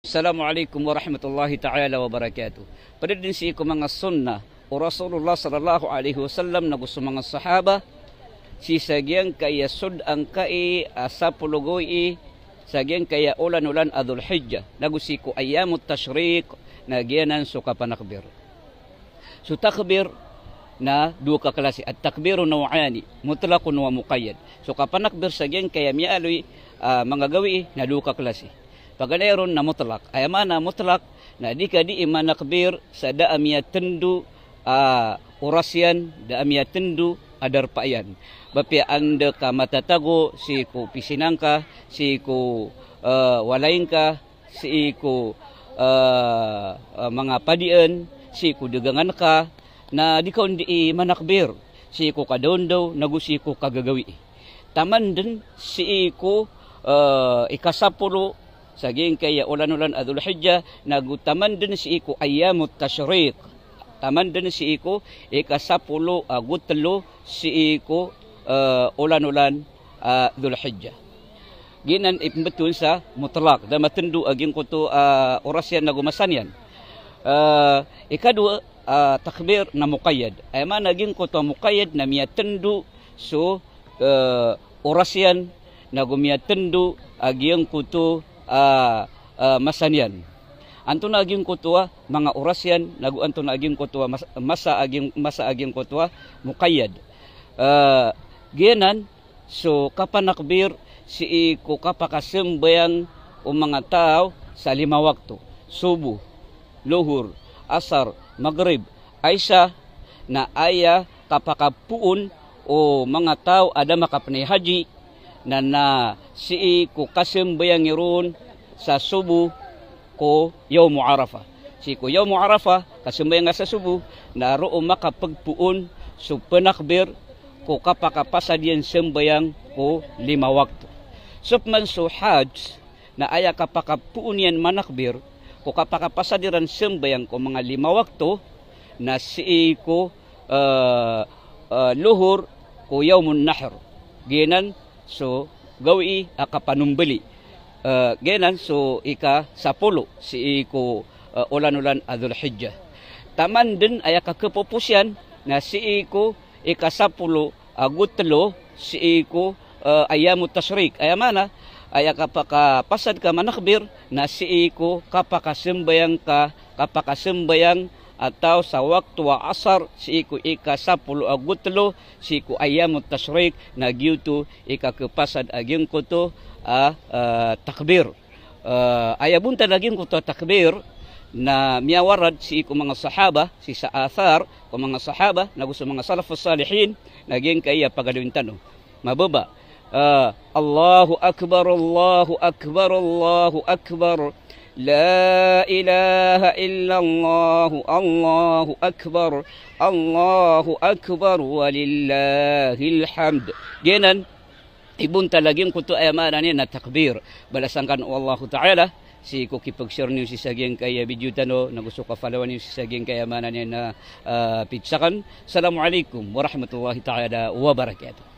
Assalamualaikum warahmatullahi ta'ala wabarakatuh. Pada din si ko mga sunnah o Rasulullah sallallahu alaihi wasallam na gusto mga sahaba si sagyang kaya sud ang kai asa pulugoy sagyang kaya ulan-ulan adul hijjah nagusi ko ayamut tashriq na giyanan so kapanakbir. So takbir na dua ka klase at takbiru naw'ani mutlaqun wa muqayyad. So kapanakbir sagyang kaya mialoy mga gawi na dua ka klase. Paganayon na mutlak. Ay mana mutlak na di ka di imanakbir sa daamya tendu orasyan, daamya tendu adar payan. Bapi anda ka matatago, si ko pisinangka, si ko walaingka, si ko mga padian, si ko dagangan ka, na di ka hindi imanakbir. Si ko kadondaw, nagusi ko kagagawi. Taman din si ko ikasapulo, saging kaya ulan-ulan adul hijjah nagutaman din si iko ayamut tashriq taman din si iko ikasapulo agutlo si iko ulan-ulan adul hijjah ginan ipbetul sa mutlaq da matendu aging kuto orasyan na gumasanyan ikadua takbir na muqayyad ay man naging kuto muqayyad na miyatendu so orasyan na gumiyatendu aging kuto masanian. Anto na aging kutua mga orasyan nagu anto na aging kutua masa aging kutua muqayyad. Giyanan so kapanakbir si ko kapakasembayang o mga tao sa 5 wakto. Subuh, luhur, asar, maghrib, aisha na aya kapakapuon o mga tao ada makapnay haji na si ko kasembayang iron sa subuh ko yaum Arafah. Si ko yaum Arafah kasembayang sa subuh na roon makapagpuon so panakbir ko kapakapasadian sembayang ko 5 wakto. Supman so hajj na aya kapakapuon yan manakbir ko kapakapasadiran sembayang ko mga 5 wakto na si ko luhur ko yaumun nahr. Ginan so gawi akapanumbeli genan so ika 10 si iko ulan-ulan adul hijjah taman din aya kakepupusyan na si iko ika 10 agutlo si iko ayamut tashriq aya mana aya kapakapasad ka manakbir na si iko kapakasembayang atau sa waktu wa asar si iku ika 10 agutlo si iku ayamut tashriq na gyuto ika kepasad aging kuto takbir ayabunta laging kuto takbir na miawarad si iku mga sahaba si sa athar ko mga sahaba na gusto mga salafus salihin naging kaya pagalawin tanong mababa Allahu akbar Allahu akbar Allahu akbar La ilaha illallah Allahu akbar walillahil hamd. Genan ibun talaging kuto ayamanan ni na takbir balasangkan Allah Taala si ko kipag-share niyo si saging kaya video tano na gusto ka followan niyo si saging kayamanan ni na pitsakan. Assalamualaikum warahmatullahi taala wabarakatuh.